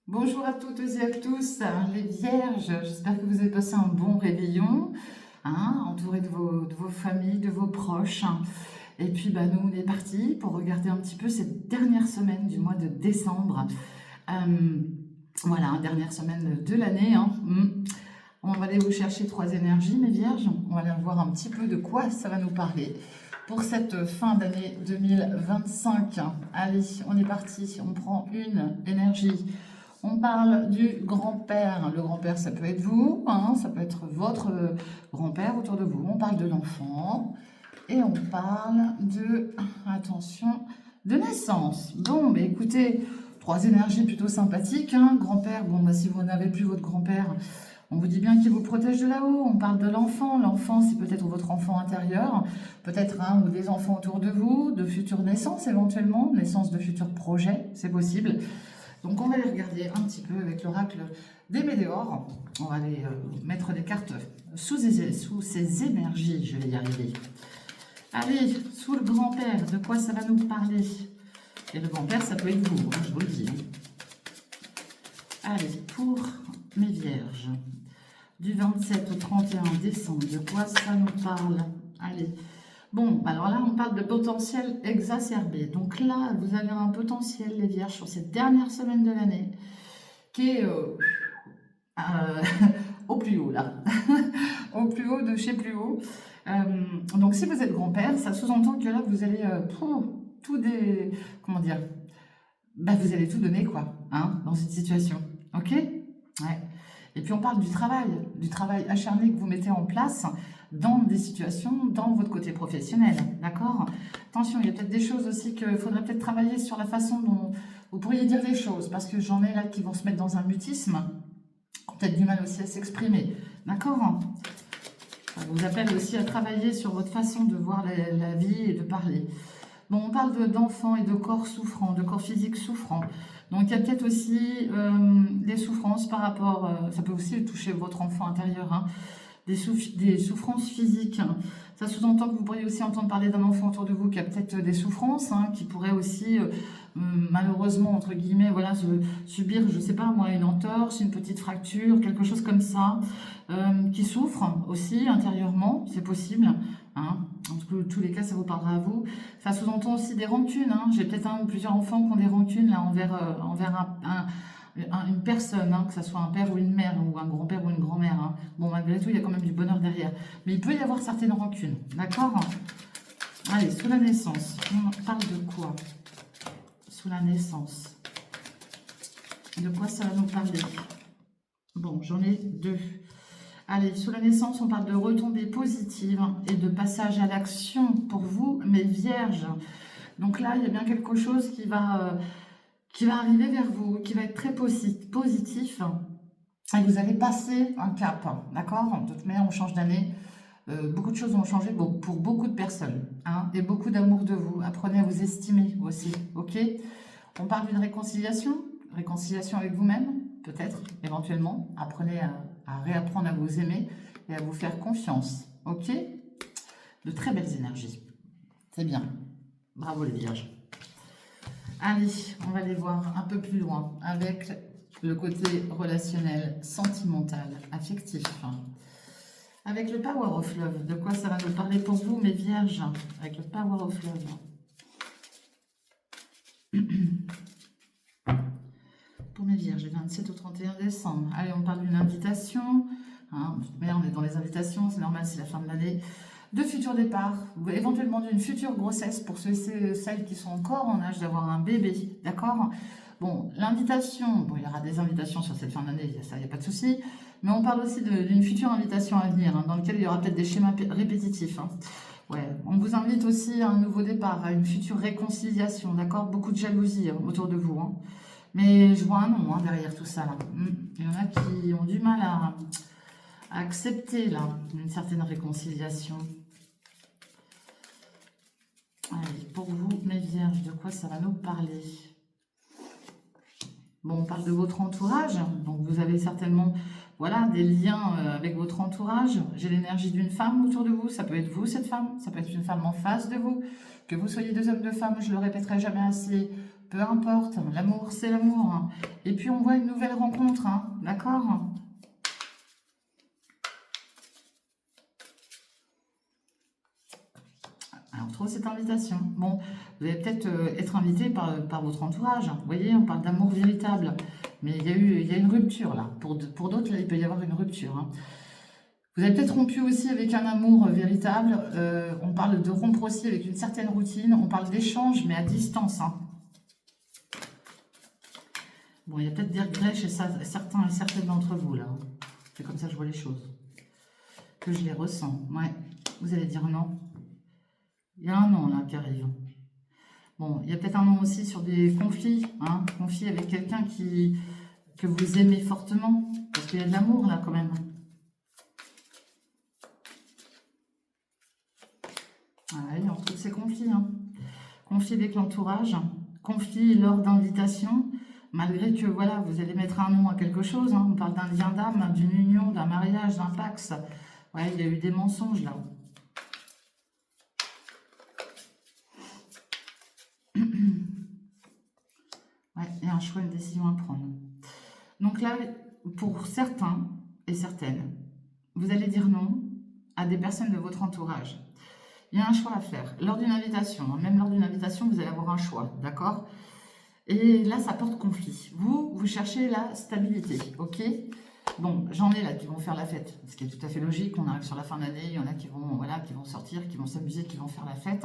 Bonjour à toutes et à tous, les vierges. J'espère que vous avez passé un bon réveillon, entouré de vos familles, de vos proches. Et puis, nous, on est parti pour regarder un petit peu cette dernière semaine du mois de décembre. Euh, voilà, dernière semaine de l'année. On va aller vous chercher trois énergies, mes vierges. On va aller voir un petit peu de quoi ça va nous parler pour cette fin d'année 2025. Allez, on est parti. On prend une énergie. On parle du grand-père. Le grand-père, ça peut être vous, ça peut être votre grand-père autour de vous. On parle de l'enfant et on parle de, attention, de naissance. Bon, mais écoutez, trois énergies plutôt sympathiques. Grand-père, bon, si vous n'avez plus votre grand-père, on vous dit bien qu'il vous protège de là-haut. On parle de l'enfant. L'enfant, c'est peut-être votre enfant intérieur, peut-être un ou des enfants autour de vous, de futures naissances éventuellement, naissance de futurs projets, c'est possible. Donc on va les regarder un petit peu avec l'oracle des météores. On va aller mettre des cartes sous ces énergies, je vais y arriver. Allez, sous le grand-père, de quoi ça va nous parler? Et le grand-père, ça peut être vous, je vous le dis. Allez, pour mes vierges, du 27 au 31 décembre, de quoi ça nous parle? Allez. Bon, alors là, on parle de potentiel exacerbé. Donc là, vous avez un potentiel, les vierges, sur cette dernière semaine de l'année, qui est au plus haut, là. Au plus haut de chez plus haut. Donc si vous êtes grand-père, ça sous-entend que là, vous allez tout des... Comment dire? Vous allez tout donner, quoi, dans cette situation. Ok? Ouais. Et puis on parle du travail acharné que vous mettez en place dans des situations, dans votre côté professionnel, d'accord? Attention, il y a peut-être des choses aussi qu'il faudrait peut-être travailler sur la façon dont vous pourriez dire les choses, parce que j'en ai là qui vont se mettre dans un mutisme, peut-être du mal aussi à s'exprimer, d'accord? Ça vous appelle aussi à travailler sur votre façon de voir la vie et de parler. Bon, on parle d'enfants et de corps souffrants, de corps physiques souffrants. Donc, il y a peut-être aussi des souffrances par rapport... ça peut aussi toucher votre enfant intérieur, des souffrances physiques. Ça sous-entend que vous pourriez aussi entendre parler d'un enfant autour de vous qui a peut-être des souffrances, qui pourrait aussi, malheureusement, entre guillemets, voilà, subir, je ne sais pas moi, une entorse, une petite fracture, quelque chose comme ça, qui souffre aussi intérieurement, c'est possible. En tous les cas, ça vous parlera à vous. Ça sous-entend aussi des rancunes. J'ai peut-être un ou plusieurs enfants qui ont des rancunes là, envers une personne, que ce soit un père ou une mère, ou un grand-père ou une grand-mère. Bon, malgré tout, il y a quand même du bonheur derrière. Mais il peut y avoir certaines rancunes, d'accord? Allez, sous la naissance, on parle de quoi? Sous la naissance. De quoi ça va nous parler? Bon, j'en ai deux. Allez, sous la naissance, on parle de retombées positives et de passage à l'action pour vous, mes vierges. Donc là, il y a bien quelque chose qui va arriver vers vous, qui va être très positif. Et vous allez passer un cap, d'accord? De toute manière, on change d'année. Beaucoup de choses vont changer pour beaucoup de personnes. Et beaucoup d'amour de vous. Apprenez à vous estimer aussi, ok? On parle d'une réconciliation avec vous-même, peut-être, éventuellement. Apprenez à réapprendre à vous aimer et à vous faire confiance, ok? De très belles énergies. C'est bien. Bravo les vierges. Allez, on va aller voir un peu plus loin avec le côté relationnel, sentimental, affectif. Avec le Power of Love, de quoi ça va nous parler pour vous, mes vierges? Avec le Power of Love. Pour mes vierges, du 27 au 31 décembre. Allez, on parle d'une invitation. Mais on est dans les invitations, c'est normal, c'est la fin de l'année. De futurs départs, ou éventuellement d'une future grossesse pour ceux et celles qui sont encore en âge d'avoir un bébé, d'accord? Bon, l'invitation, bon, il y aura des invitations sur cette fin d'année, ça, il n'y a pas de souci, mais on parle aussi d'une future invitation à venir, dans laquelle il y aura peut-être des schémas répétitifs. Ouais, on vous invite aussi à un nouveau départ, à une future réconciliation, d'accord? Beaucoup de jalousie autour de vous, Mais je vois un nom derrière tout ça, là. Il y en a qui ont du mal à accepter, là, une certaine réconciliation. Allez, pour vous, mes vierges, de quoi ça va nous parler? Bon, on parle de votre entourage, donc vous avez certainement, voilà, des liens avec votre entourage. J'ai l'énergie d'une femme autour de vous, ça peut être vous, cette femme, ça peut être une femme en face de vous. Que vous soyez deux hommes, deux femmes, je le répéterai jamais assez, peu importe, l'amour c'est l'amour. Hein. Et puis on voit une nouvelle rencontre, hein, d'accord? Alors, trop cette invitation. Bon, vous allez peut-être être invité par votre entourage. Vous voyez, on parle d'amour véritable. Mais il y a une rupture là. Pour d'autres, là, il peut y avoir une rupture. Hein. Vous avez peut-être rompu aussi avec un amour véritable. On parle de rompre aussi avec une certaine routine. On parle d'échange, mais à distance. Hein. Bon, il y a peut-être des regrets chez certains et certaines d'entre vous là. C'est comme ça que je vois les choses. Que je les ressens. Ouais. Vous allez dire non. Il y a un non là qui arrive. Bon, il y a peut-être un non aussi sur des conflits. Hein, conflits avec quelqu'un que vous aimez fortement. Parce qu'il y a de l'amour là quand même. Ouais, on retrouve ces conflits. Hein. Conflits avec l'entourage. Conflits lors d'invitation. Malgré que voilà, vous allez mettre un nom à quelque chose. Hein. On parle d'un lien d'âme, d'une union, d'un mariage, d'un pax. Ouais, il y a eu des mensonges là. Ouais, il y a un choix, une décision à prendre. Donc là, pour certains et certaines, vous allez dire non à des personnes de votre entourage. Il y a un choix à faire. Lors d'une invitation, même lors d'une invitation, vous allez avoir un choix, d'accord? Et là, ça porte conflit. Vous cherchez la stabilité, ok? Bon, j'en ai là qui vont faire la fête, ce qui est tout à fait logique. On arrive sur la fin d'année, il y en a qui vont, voilà, qui vont sortir, qui vont s'amuser, qui vont faire la fête.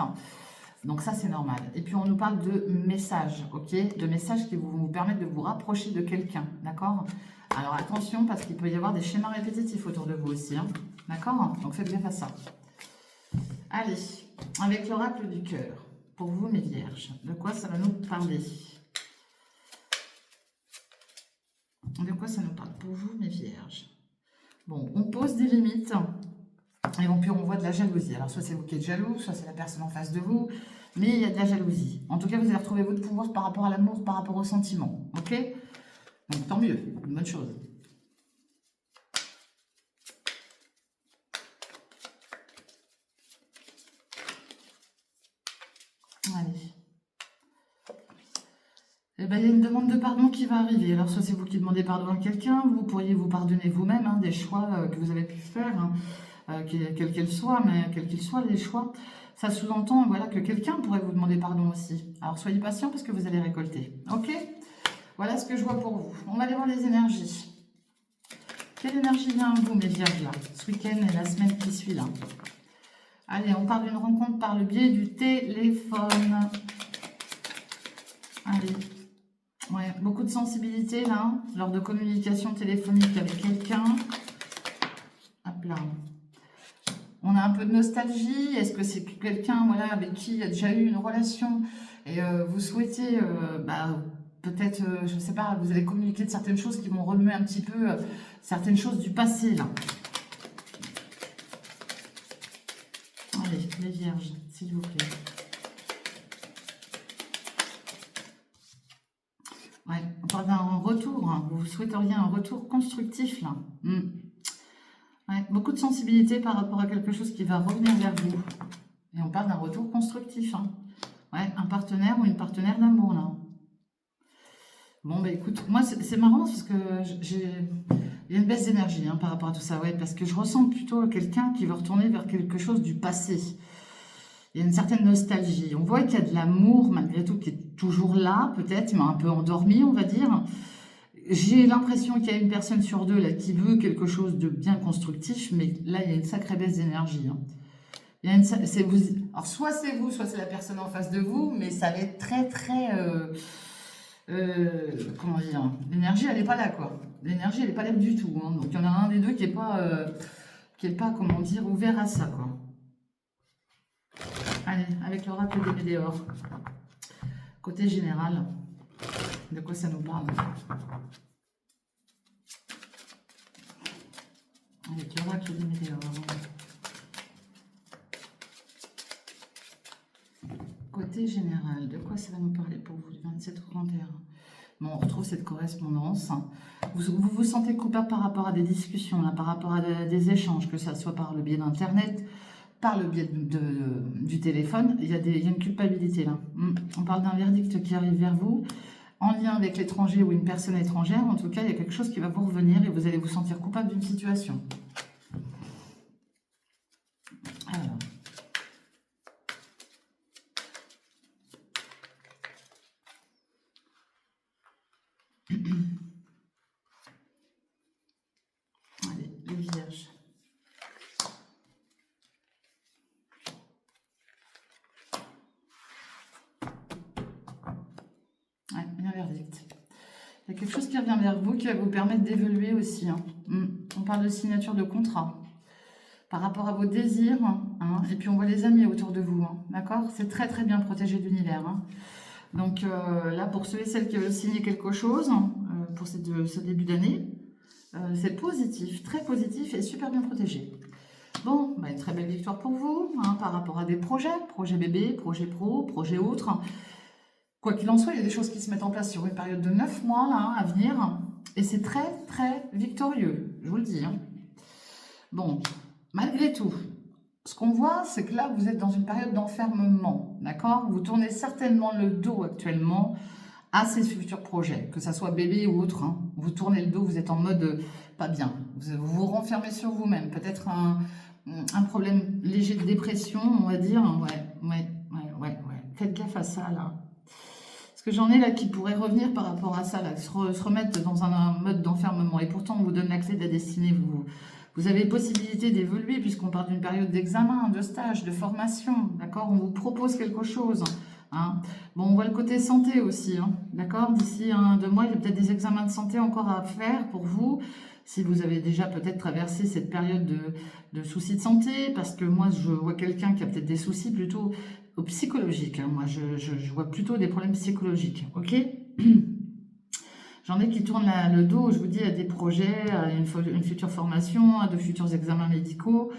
Donc ça, c'est normal. Et puis, on nous parle de messages, ok? De messages qui vont vous permettre de vous rapprocher de quelqu'un, d'accord? Alors, attention, parce qu'il peut y avoir des schémas répétitifs autour de vous aussi, hein, d'accord? Donc, faites bien à ça. Allez, avec l'oracle du cœur, pour vous, mes vierges, de quoi ça va nous parler? De quoi ça nous parle pour vous, mes vierges? Bon, on pose des limites. Et puis on voit de la jalousie. Alors soit c'est vous qui êtes jaloux, soit c'est la personne en face de vous, mais il y a de la jalousie. En tout cas, vous allez retrouver votre pouvoir par rapport à l'amour, par rapport au sentiment. Ok? Donc tant mieux, une bonne chose. Allez. Eh bien, il y a une demande de pardon qui va arriver. Alors soit c'est vous qui demandez pardon à quelqu'un, vous pourriez vous pardonner vous-même hein, des choix que vous avez pu faire. Hein. Quel qu'il soit, mais quel qu'il soit les choix, ça sous-entend voilà, que quelqu'un pourrait vous demander pardon aussi. Alors soyez patient parce que vous allez récolter. Ok? Voilà ce que je vois pour vous. On va aller voir les énergies. Quelle énergie vient à vous, mes vierges, là, ce week-end et la semaine qui suit, là? Allez, on parle d'une rencontre par le biais du téléphone. Allez. Ouais, beaucoup de sensibilité, là, lors de communication téléphonique avec quelqu'un. Hop là. On a un peu de nostalgie. Est-ce que c'est quelqu'un voilà, avec qui il y a déjà eu une relation et vous souhaitez, peut-être, je ne sais pas, vous allez communiquer de certaines choses qui vont remuer un petit peu certaines choses du passé, là. Allez, les vierges, s'il vous plaît. Ouais, on parle d'un retour. Hein. Vous souhaiteriez un retour constructif, là. Ouais, beaucoup de sensibilité par rapport à quelque chose qui va revenir vers vous. Et on parle d'un retour constructif. Hein. Ouais, un partenaire ou une partenaire d'amour, là. Bon, bah écoute, moi, c'est marrant parce que il y a une baisse d'énergie hein, par rapport à tout ça. Ouais, parce que je ressens plutôt quelqu'un qui veut retourner vers quelque chose du passé. Il y a une certaine nostalgie. On voit qu'il y a de l'amour, malgré tout, qui est toujours là, peut-être, mais un peu endormi, on va dire. J'ai l'impression qu'il y a une personne sur deux là qui veut quelque chose de bien constructif, mais là, il y a une sacrée baisse d'énergie. Hein. Alors, soit c'est vous, soit c'est la personne en face de vous, mais ça va être très, très... comment dire? L'énergie, elle n'est pas là, quoi. L'énergie, elle n'est pas là du tout. Hein. Donc, il y en a un des deux qui n'est pas, comment dire, ouvert à ça, quoi. Allez, avec l'oracle des météores. Côté général, de quoi ça nous parle? Avec l'oracle des météores. Côté général, de quoi ça va nous parler pour vous, du 27 au 31? Bon, on retrouve cette correspondance. Vous sentez coupable par rapport à des discussions, là, par rapport à des échanges, que ça soit par le biais d'Internet, par le biais du téléphone, il y a une culpabilité là. On parle d'un verdict qui arrive vers vous, en lien avec l'étranger ou une personne étrangère. En tout cas, il y a quelque chose qui va vous revenir et vous allez vous sentir coupable d'une situation. Alors. Allez, les vierges. Ouais, il y a un verdict. Il y a quelque chose qui revient vers vous qui va vous permettre d'évoluer aussi. Hein. On parle de signature de contrat par rapport à vos désirs. Hein. Et puis on voit les amis autour de vous. Hein. D'accord? C'est très très bien protégé de l'univers. Hein. Donc là, pour ceux et celles qui veulent signer quelque chose pour ce début d'année, c'est positif, très positif et super bien protégé. Bon, bah, une très belle victoire pour vous hein, par rapport à des projets bébé, projets pro, projets autres. Quoi qu'il en soit, il y a des choses qui se mettent en place sur une période de 9 mois là, à venir. Et c'est très, très victorieux, je vous le dis. Hein. Bon, malgré tout, ce qu'on voit, c'est que là, vous êtes dans une période d'enfermement, d'accord? Vous tournez certainement le dos actuellement à ces futurs projets, que ça soit bébé ou autre. Hein. Vous tournez le dos, vous êtes en mode pas bien. Vous vous renfermez sur vous-même. Peut-être un problème léger de dépression, on va dire. Ouais. Faites gaffe à ça, là. Parce que j'en ai là qui pourraient revenir par rapport à ça, là, se remettre dans un mode d'enfermement. Et pourtant, on vous donne la clé de la destinée. Vous avez possibilité d'évoluer puisqu'on parle d'une période d'examen, de stage, de formation. D'accord? On vous propose quelque chose. Hein. Bon, on voit le côté santé aussi. Hein, d'accord? D'ici 2 mois, il y a peut-être des examens de santé encore à faire pour vous. Si vous avez déjà peut-être traversé cette période de soucis de santé, parce que moi, je vois quelqu'un qui a peut-être des soucis plutôt psychologiques. Hein. Moi, je vois plutôt des problèmes psychologiques. Ok? J'en ai qui tournent le dos, je vous dis, à des projets, à une future formation, à de futurs examens médicaux.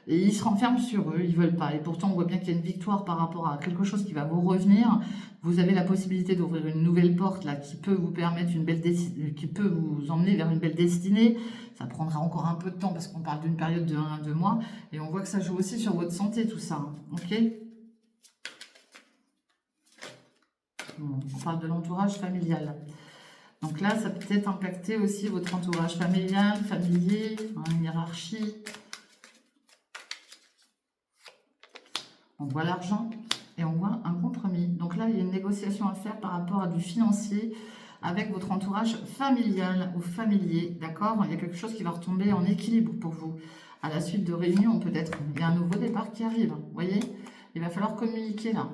Et ils se renferment sur eux, ils veulent pas. Et pourtant, on voit bien qu'il y a une victoire par rapport à quelque chose qui va vous revenir. Vous avez la possibilité d'ouvrir une nouvelle porte là qui peut vous permettre qui peut vous emmener vers une belle destinée. Ça prendra encore un peu de temps parce qu'on parle d'une période de 1 à 2 mois. Et on voit que ça joue aussi sur votre santé, tout ça. Ok? Bon, on parle de l'entourage familial. Donc là, ça peut peut-être impacter aussi votre entourage familial, familier, une hiérarchie. On voit l'argent et on voit un compromis. Donc là, il y a une négociation à faire par rapport à du financier avec votre entourage familial ou familier. D'accord? Il y a quelque chose qui va retomber en équilibre pour vous. À la suite de réunions, peut-être. Il y a un nouveau départ qui arrive. Vous voyez? Il va falloir communiquer là.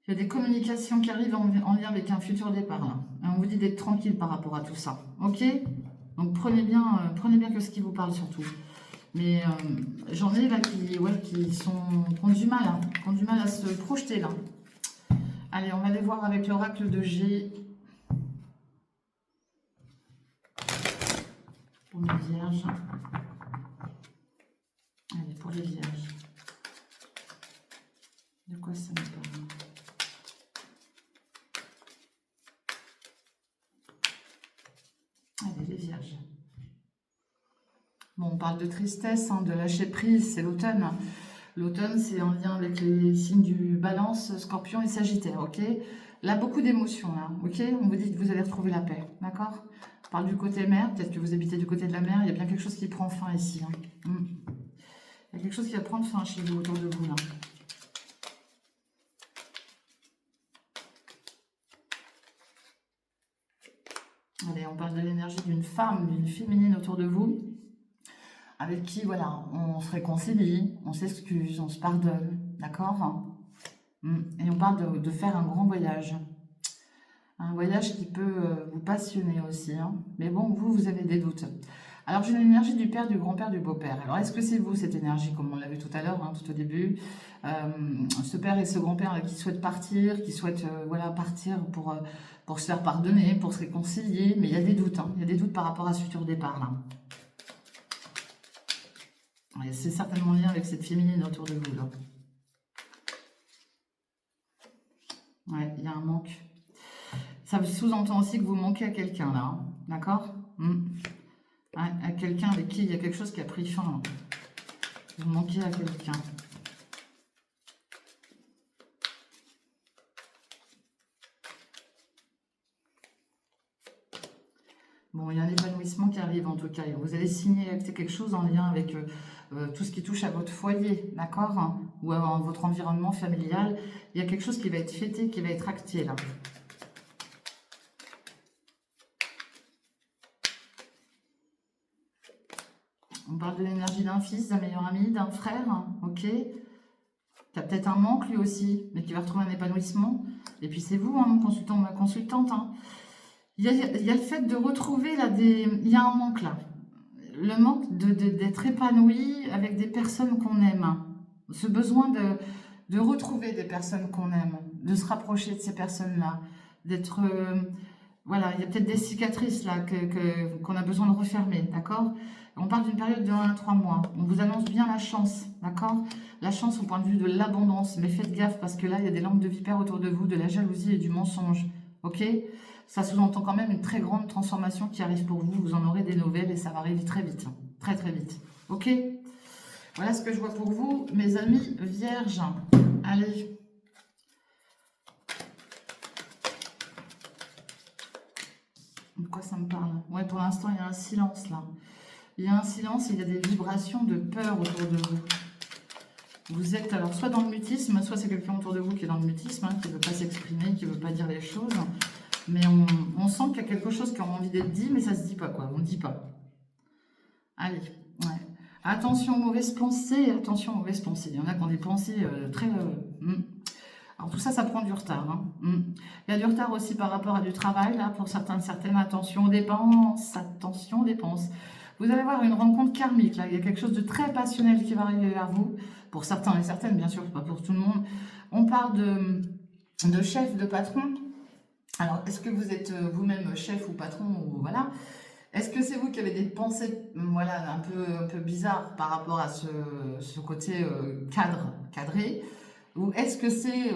Il y a des communications qui arrivent en lien avec un futur départ là. Et on vous dit d'être tranquille par rapport à tout ça. Ok? Donc prenez bien que ce qui vous parle surtout. Mais j'en ai là qui ont du mal, hein, qui ont du mal à se projeter là. Allez, on va aller voir avec l'oracle de G. Pour mes vierges. Allez, pour les vierges. De quoi ça me parle? Allez, les vierges. Bon, on parle de tristesse, hein, de lâcher prise, c'est l'automne. L'automne, c'est en lien avec les signes du Balance, Scorpion et Sagittaire, ok? Là, beaucoup d'émotions, là, ok? On vous dit que vous allez retrouver la paix, d'accord? On parle du côté mer, peut-être que vous habitez du côté de la mer, il y a bien quelque chose qui prend fin ici. Hein. Il y a quelque chose qui va prendre fin chez vous, autour de vous, là. Allez, on parle de l'énergie d'une femme, d'une féminine autour de vous, avec qui, voilà, on se réconcilie, on s'excuse, on se pardonne, d'accord? Et on parle de faire un grand voyage. Un voyage qui peut vous passionner aussi. Hein. Mais bon, vous avez des doutes. Alors, j'ai l'énergie du père, du grand-père, du beau-père. Alors, est-ce que c'est vous, cette énergie, comme on l'a vu tout à l'heure, hein, tout au début ce père et ce grand-père qui souhaitent partir, qui souhaitent voilà, partir pour se faire pardonner, pour se réconcilier. Mais il y a des doutes. Hein. Il y a des doutes par rapport à ce futur départ, là. C'est certainement lié avec cette féminine autour de vous, là. Ouais, il y a un manque. Ça sous-entend aussi que vous manquez à quelqu'un, là. Hein. D'accord? À quelqu'un avec qui il y a quelque chose qui a pris fin. Là. Vous manquez à quelqu'un. Bon, il y a un épanouissement qui arrive en tout cas. Vous allez signer quelque chose en lien avec tout ce qui touche à votre foyer, d'accord, hein, ou à votre environnement familial. Il y a quelque chose qui va être fêté, qui va être acté là. On parle de l'énergie d'un fils, d'un meilleur ami, d'un frère, hein, ok. Qui a peut-être un manque lui aussi, mais qui va retrouver un épanouissement. Et puis c'est vous, hein, mon consultant ou ma consultante, hein. Il y a le fait de retrouver là il y a un manque là. Le manque d'être épanoui avec des personnes qu'on aime. Ce besoin de retrouver des personnes qu'on aime, de se rapprocher de ces personnes-là, d'être... voilà, il y a peut-être des cicatrices là qu'on a besoin de refermer, d'accord? On parle d'une période de 1 à 3 mois. On vous annonce bien la chance, d'accord? La chance au point de vue de l'abondance. Mais faites gaffe parce que là, il y a des langues de vipère autour de vous, de la jalousie et du mensonge, ok? Ça sous-entend quand même une très grande transformation qui arrive pour vous. Vous en aurez des nouvelles et ça va arriver très vite. Très très vite. Ok? Voilà ce que je vois pour vous, mes amis vierges. Allez. De quoi ça me parle? Ouais, pour l'instant, il y a un silence là. Il y a un silence, il y a des vibrations de peur autour de vous. Vous êtes alors soit dans le mutisme, soit c'est quelqu'un autour de vous qui est dans le mutisme, hein, qui ne veut pas s'exprimer, qui ne veut pas dire les choses. Mais on sent qu'il y a quelque chose qui a envie d'être dit, mais ça se dit pas, quoi. On ne dit pas. Allez, ouais. Attention aux mauvaises pensées, attention aux mauvaises pensées. Il y en a qui ont des pensées très... Alors tout ça, ça prend du retard. Hein. Il y a du retard aussi par rapport à du travail, là, pour certaines. Attention aux dépenses, attention aux dépenses. Vous allez avoir une rencontre karmique, là. Il y a quelque chose de très passionnel qui va arriver vers vous. Pour certains et certaines, bien sûr, pas pour tout le monde. On parle de chef, de patron. Alors, est-ce que vous êtes vous-même chef ou patron ou voilà? Est-ce que c'est vous qui avez des pensées voilà, un peu bizarres par rapport à ce côté cadré? Ou est-ce que c'est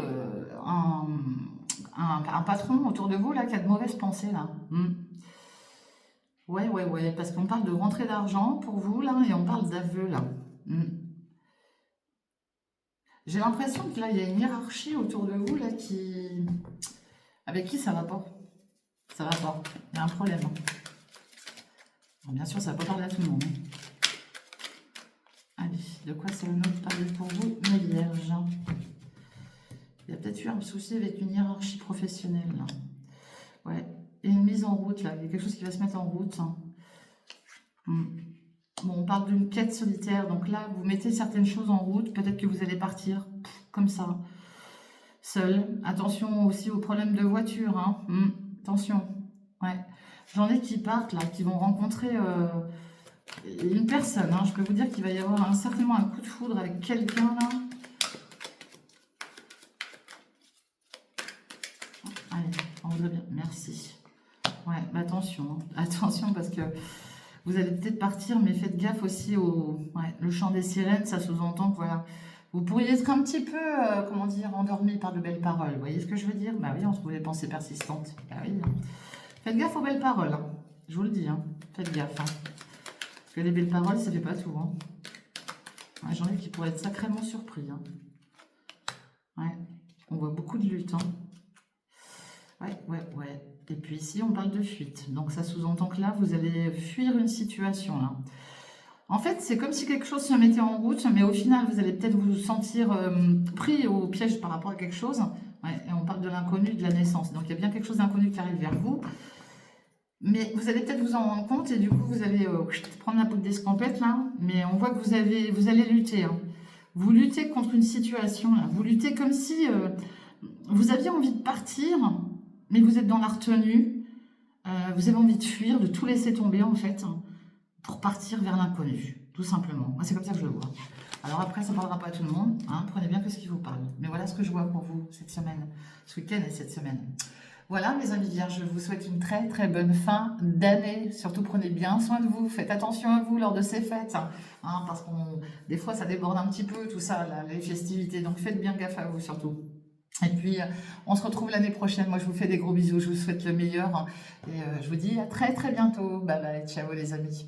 un patron autour de vous là qui a de mauvaises pensées là? Ouais, parce qu'on parle de rentrée d'argent pour vous là et on parle d'aveu là. J'ai l'impression que là il y a une hiérarchie autour de vous là avec qui ça va pas. Ça va pas. Il y a un problème. Bon, bien sûr, ça va pas parler à tout le monde. Allez, de quoi ça va nous parler pour vous, mes vierges? Il y a peut-être eu un souci avec une hiérarchie professionnelle. Là. Ouais, et une mise en route, là. Il y a quelque chose qui va se mettre en route. Bon, on parle d'une quête solitaire. Donc là, vous mettez certaines choses en route. Peut-être que vous allez partir comme ça, seul. Attention aussi aux problèmes de voiture. Hein. Attention. Ouais. J'en ai qui partent, là, qui vont rencontrer une personne. Hein. Je peux vous dire qu'il va y avoir certainement un coup de foudre avec quelqu'un, là. Allez, on voudrait bien. Merci. Ouais, mais attention. Hein. Attention, parce que vous allez peut-être partir, mais faites gaffe aussi le chant des sirènes. Ça sous-entend que, voilà, vous pourriez être un petit peu, comment dire, endormi par de belles paroles. Vous voyez ce que je veux dire? Bah oui, on trouve les pensées persistantes. Bah oui. Faites gaffe aux belles paroles, hein. Je vous le dis, hein. Faites gaffe. Hein. Parce que les belles paroles, ça fait pas tout. Hein. Ouais, j'en ai qui pourraient être sacrément surpris. Hein. Ouais, on voit beaucoup de lutte. Hein. Ouais. Et puis ici, on parle de fuite. Donc ça sous-entend que là, vous allez fuir une situation. Là. En fait, c'est comme si quelque chose se mettait en route, mais au final, vous allez peut-être vous sentir pris au piège par rapport à quelque chose. Ouais, et on parle de l'inconnu, de la naissance. Donc il y a bien quelque chose d'inconnu qui arrive vers vous. Mais vous allez peut-être vous en rendre compte et du coup, vous allez prendre la poudre d'escampette là. Mais on voit que vous allez lutter. Hein. Vous luttez contre une situation là. Vous luttez comme si vous aviez envie de partir, mais vous êtes dans la retenue. Vous avez envie de fuir, de tout laisser tomber en fait, hein, pour partir vers l'inconnu, tout simplement. Moi, c'est comme ça que je le vois. Alors après, ça ne parlera pas à tout le monde. Hein, prenez bien que ce qui vous parle. Mais voilà ce que je vois pour vous cette semaine, ce week-end et cette semaine. Voilà mes amis vierges, je vous souhaite une très très bonne fin d'année. Surtout prenez bien soin de vous, faites attention à vous lors de ces fêtes. Hein, parce que des fois ça déborde un petit peu tout ça, là, les festivités. Donc faites bien gaffe à vous surtout. Et puis on se retrouve l'année prochaine. Moi je vous fais des gros bisous, je vous souhaite le meilleur. Et je vous dis à très très bientôt. Bye bye, ciao les amis.